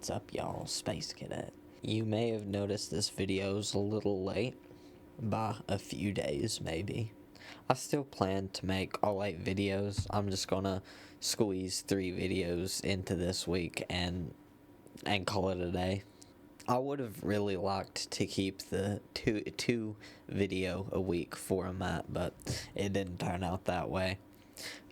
What's up, y'all? Space Cadet. You may have noticed this video's a little late, by a few days maybe. I still plan to make all 8 videos. I'm just gonna squeeze 3 videos into this week and call it a day. I would have really liked to keep the two video a week format, but it didn't turn out that way.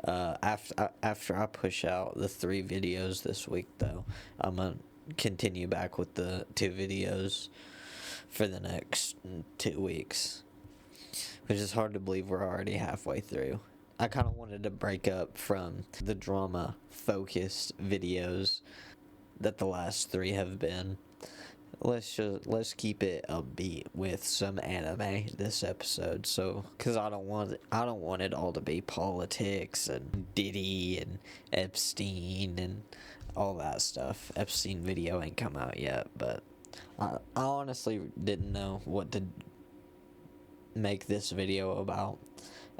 After I push out the 3 videos this week, though, I'm gonna continue back with the 2 videos for the next 2 weeks, which is hard to believe we're already halfway through. I kind of wanted to break up from the drama focused videos that the last 3 have been. Let's keep it upbeat with some anime this episode, so because I don't want it all to be politics and Diddy and Epstein and all that stuff. Epstein video ain't come out yet, but I honestly didn't know what to make this video about,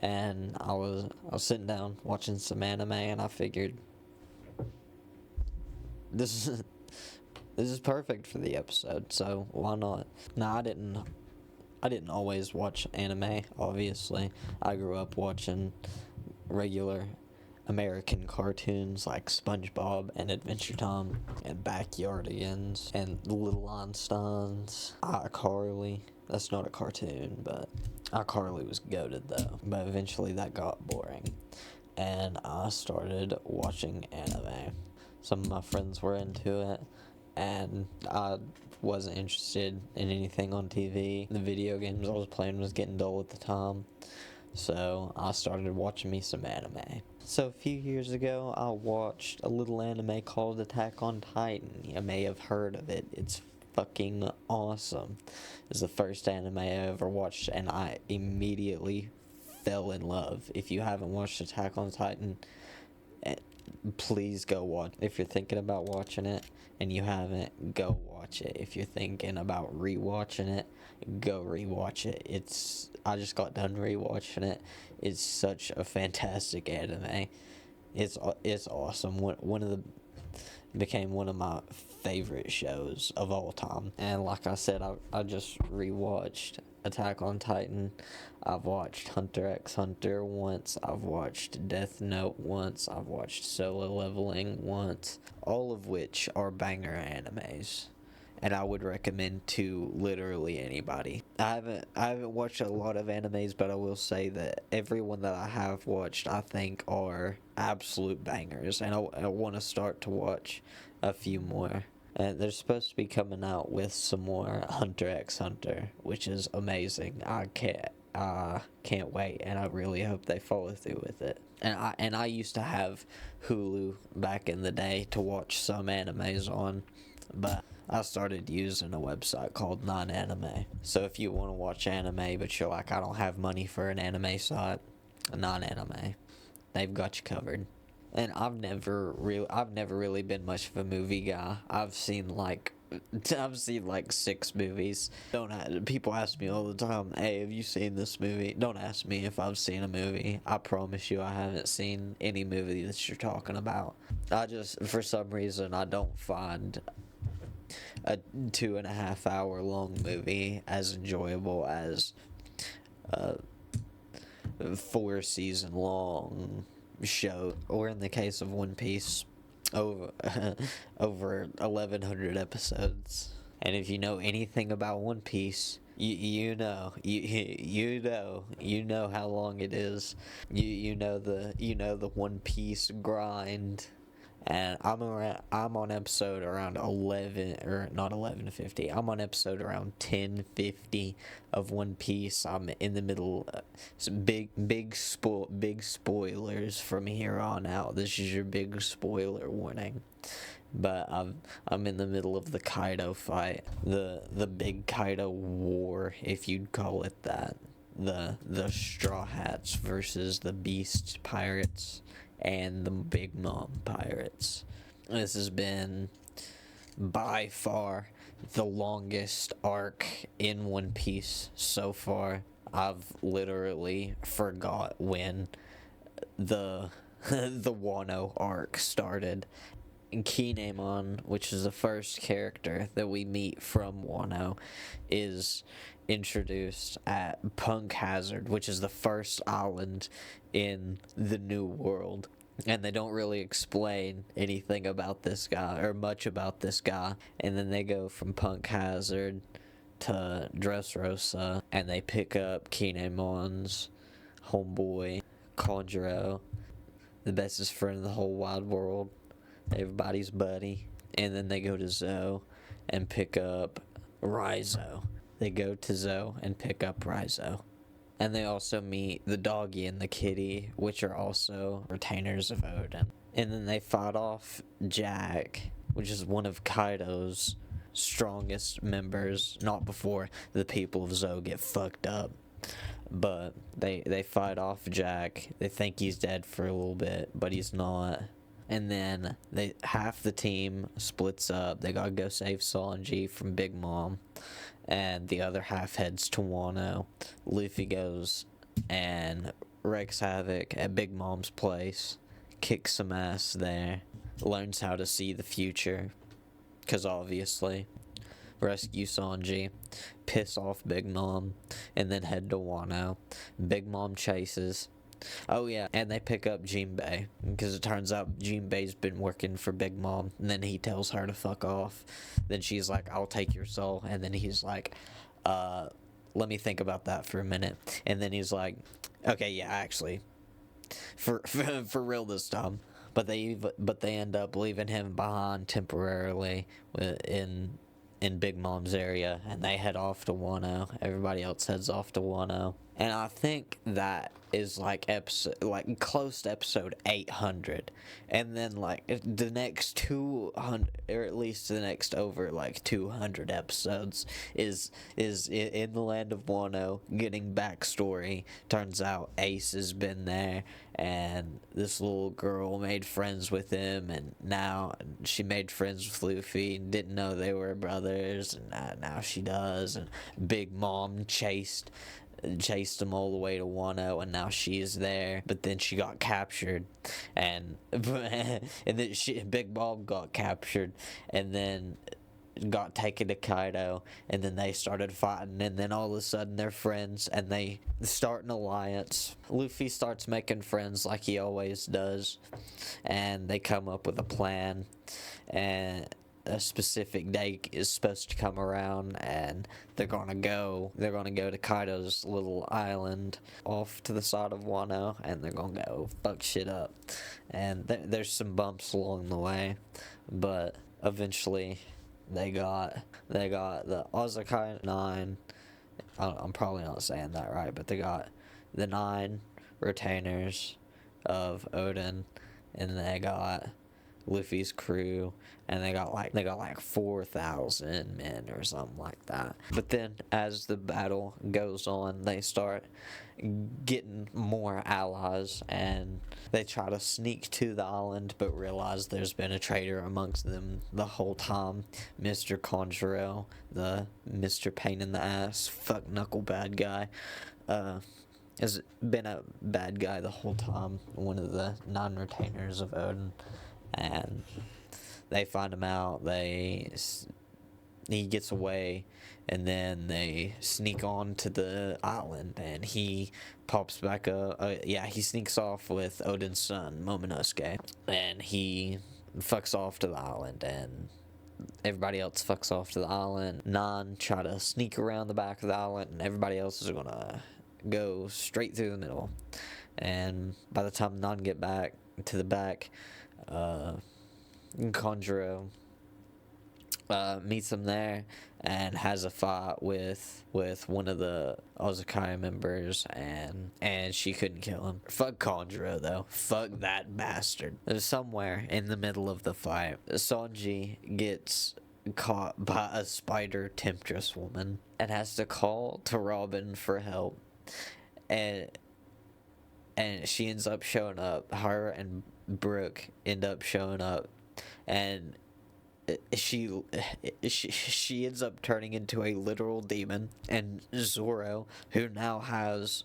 and I was sitting down watching some anime, and I figured this is perfect for the episode, so why not? Now, I didn't always watch anime, obviously. I grew up watching regular American cartoons like SpongeBob and Adventure Time and Backyardigans and The Little Einsteins, iCarly. That's not a cartoon, but iCarly was goated though. But eventually that got boring, and I started watching anime. Some of my friends were into it, and I wasn't interested in anything on TV. The video games I was playing was getting dull at the time, so I started watching me some anime. So a few years ago, I watched a little anime called Attack on Titan. You may have heard of it. It's fucking awesome. It's the first anime I ever watched, and I immediately fell in love. If you haven't watched Attack on Titan, please go watch. If you're thinking about watching it and you haven't, go watch it. If you're thinking about rewatching it, go rewatch it. I just got done rewatching it. It's such a fantastic anime. It's awesome. Became one of my favorite shows of all time. And like I said, I just rewatched Attack on Titan. I've watched Hunter x Hunter once. I've watched Death Note once. I've watched Solo Leveling once. All of which are banger animes, and I would recommend to literally anybody. I haven't watched a lot of animes, but I will say that everyone that I have watched, I think, are absolute bangers, and I want to start to watch a few more. And they're supposed to be coming out with some more Hunter x Hunter, which is amazing. I can't wait, and I really hope they follow through with it. And I used to have Hulu back in the day to watch some animes on, but I started using a website called Non-Anime. So if you want to watch anime, but you're like, I don't have money for an anime site, Non-Anime, they've got you covered. And I've never really been much of a movie guy. I've seen like 6 movies. People ask me all the time, hey, have you seen this movie? Don't ask me if I've seen a movie. I promise you I haven't seen any movie that you're talking about. For some reason, I don't find a 2.5 hour long movie as enjoyable as a 4 season long show, or in the case of One Piece, over 1,100 episodes. And if you know anything about One Piece, you know how long it is. You know the One Piece grind. And I'm on episode around 11, or not 11:50. I'm on episode around 10:50 of One Piece. I'm in the middle. Some big spoilers from here on out. This is your big spoiler warning. But I'm in the middle of the Kaido fight, the big Kaido war, if you'd call it that. The Straw Hats versus the Beast Pirates and the Big Mom Pirates. This has been by far the longest arc in One Piece so far. I've literally forgot when the the Wano arc started, Kinemon, which is the first character that we meet from Wano, is introduced at Punk Hazard, which is the first island in the New World. And they don't really explain anything about this guy, or much about this guy. And then they go from Punk Hazard to Dressrosa, and they pick up Kinemon's homeboy, Conjuro, the bestest friend in the whole wide world, everybody's buddy. And then they go to Zoe and pick up Raizo. They go to Zoe and pick up Raizo. And they also meet the doggy and the kitty, which are also retainers of Odin. And then they fought off Jack, which is one of Kaido's strongest members, not before the people of Zoe get fucked up. But they fight off Jack. They think he's dead for a little bit, but he's not. And then half the team splits up. They gotta go save Sanji from Big Mom, and the other half heads to Wano. Luffy goes and wreaks havoc at Big Mom's place, kicks some ass there, learns how to see the future, because obviously, rescue Sanji, piss off Big Mom, and then head to Wano. Big Mom chases. Oh yeah, and they pick up Jinbei, because it turns out Jinbei's been working for Big Mom, and then he tells her to fuck off. Then she's like, I'll take your soul, and then he's like, let me think about that for a minute. And then he's like, okay, yeah, actually, for real this time. But they end up leaving him behind temporarily in Big Mom's area, and they head off to Wano. Everybody else heads off to Wano. And I think that is close to episode 800. And then the next 200, or at least the next over 200 episodes is in the land of Wano getting backstory. Turns out Ace has been there, and this little girl made friends with him, and now she made friends with Luffy and didn't know they were brothers, and now she does. And Big Mom chased him all the way to Wano, and now she is there. But then she got captured, and then Big Mom got captured, and then got taken to Kaido, and then they started fighting, and then all of a sudden they're friends, and they start an alliance. Luffy starts making friends like he always does, and they come up with a plan, and a specific day is supposed to come around, and they're gonna go to Kaido's little island off to the side of Wano, and they're gonna go fuck shit up. And there's some bumps along the way, but eventually they got the Ozakai 9. I'm probably not saying that right, but they got the 9 retainers of Odin, and they got Luffy's crew, and they got 4,000 men or something like that. But then as the battle goes on, they start getting more allies, and they try to sneak to the island, but realize there's been a traitor amongst them the whole time. Mr. Conjuro, the Mr. Pain in the Ass, fuck knuckle bad guy, has been a bad guy the whole time, one of the 9 retainers of Odin. And they find him out. He gets away, and then they sneak on to the island, and he pops back up. He sneaks off with Odin's son, Momonosuke, and he fucks off to the island, and everybody else fucks off to the island. Nine try to sneak around the back of the island, and everybody else is gonna go straight through the middle. And by the time Nine get back to the back, Conjuro meets him there and has a fight with one of the Ozakai members, and she couldn't kill him. Fuck Conjuro though. Fuck that bastard. Somewhere in the middle of the fight, Sanji gets caught by a spider temptress woman and has to call to Robin for help, and she ends up showing up. Her and Brooke end up showing up, and she ends up turning into a literal demon. And Zoro, who now has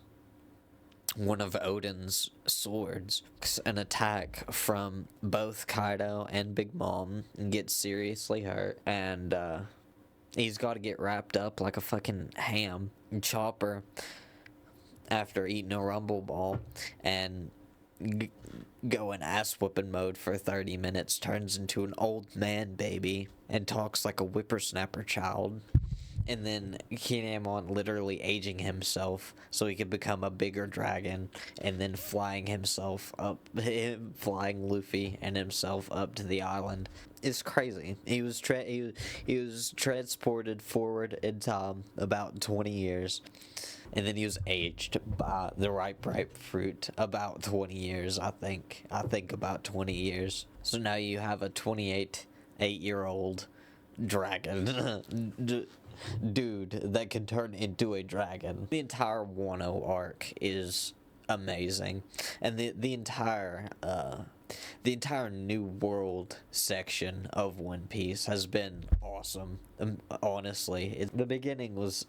one of Odin's swords. An attack from both Kaido and Big Mom gets seriously hurt, and he's got to get wrapped up like a fucking ham. Chopper, after eating a rumble ball and go in ass whooping mode for 30 minutes, turns into an old man baby and talks like a whippersnapper child. And then Kinemon literally aging himself so he could become a bigger dragon, and then flying himself up, flying Luffy and himself up to the island. It's crazy. He was transported forward in time about 20 years, and then he was aged by the ripe fruit about 20 years. I think about 20 years. So now you have a 8-year-old dragon. Dude that can turn into a dragon. The entire Wano arc is amazing, and the entire New World section of One Piece has been awesome. Honestly, the beginning was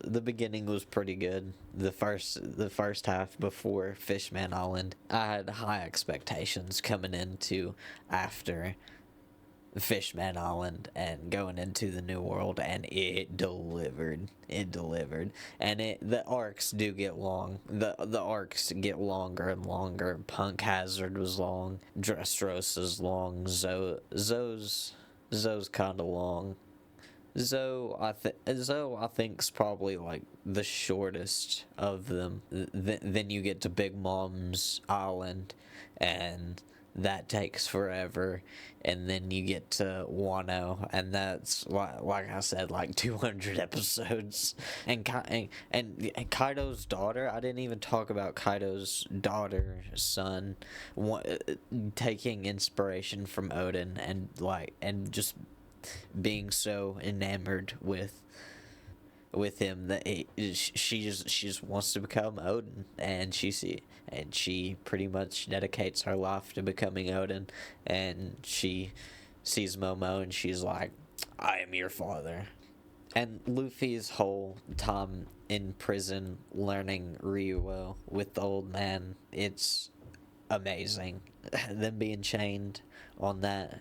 pretty good. The first half before Fishman Island, I had high expectations coming into after Fishman Island and going into the New World, and it delivered. And the arcs do get long. The arcs get longer and longer. Punk Hazard was long. Dressrosa's long. Zoe's kind of long. Zoe, I think's probably like the shortest of them. Then you get to Big Mom's Island, and that takes forever, and then you get to Wano, and that's like I said, like 200 episodes. And Kaido's daughter, I didn't even talk about Kaido's daughter, son, taking inspiration from Odin, and just being so enamored with him that she just wants to become Odin, and she pretty much dedicates her life to becoming Odin, and she sees Momo and she's like, I am your father. And Luffy's whole time in prison learning Ryuo with the old man, it's amazing. Them being chained on that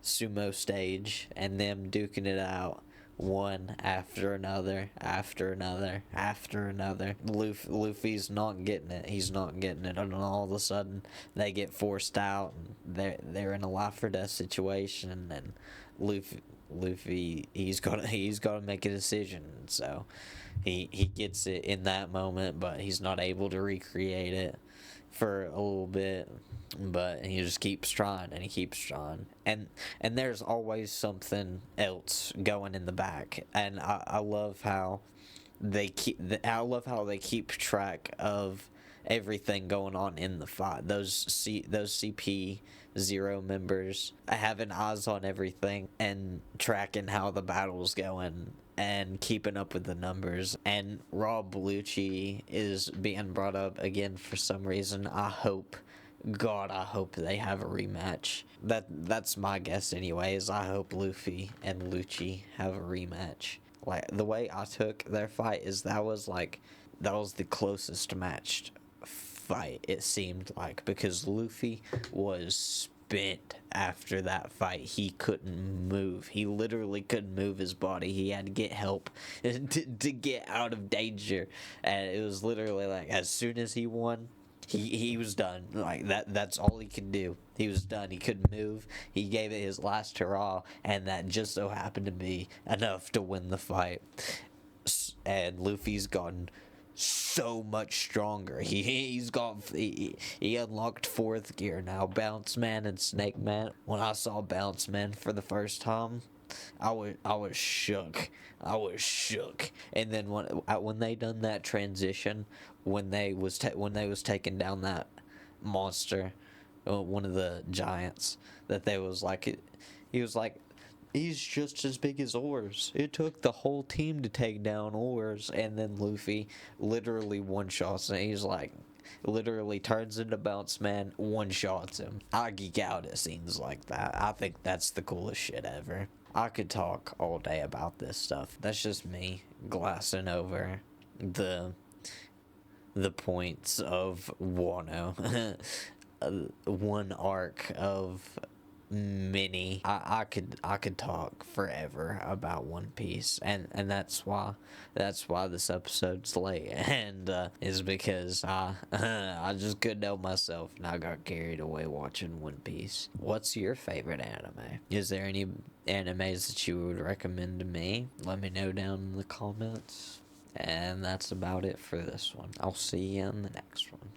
sumo stage and them duking it out, one after another. Luffy's not getting it. He's not getting it, and all of a sudden they get forced out, and they're in a life or death situation, and Luffy he's got to make a decision. So he gets it in that moment, but he's not able to recreate it for a little bit, but he just keeps trying, and he keeps trying, and there's always something else going in the back, and I love how they keep track of everything going on in the fight. Those CP0 members having eyes on everything and tracking how the battle's going and keeping up with the numbers. And Rob Bellucci is being brought up again for some reason. I hope they have a rematch. That's my guess anyways. I hope Luffy and Lucci have a rematch. Like, the way I took their fight is that was the closest matched fight, it seemed like, because Luffy was spent after that fight. He couldn't move. He literally couldn't move his body. He had to get help to get out of danger. And it was literally like, as soon as he won, he was done. Like, that's all he could do. He was done. He couldn't move. He gave it his last hurrah, and that just so happened to be enough to win the fight. And Luffy's gotten so much stronger. He unlocked fourth gear now. Bounce Man and Snake Man. When I saw Bounce Man for the first time, I was shook. And then when they done that transition, when they was taking down that monster, one of the giants, that they was like, he was like, he's just as big as Oars. It took the whole team to take down Oars, and then Luffy literally one-shots him. He's like, literally turns into Bounce Man, one-shots him. I geek out at scenes like that. I think that's the coolest shit ever. I could talk all day about this stuff. That's just me glassing over the the points of Wano. One arc of many. I could talk forever about One Piece, and that's why this episode's late, and is because I I just couldn't help myself and I got carried away watching One Piece. What's your favorite anime? Is there any animes that you would recommend to me? Let me know down in the comments. And that's about it for this one. I'll see you in the next one.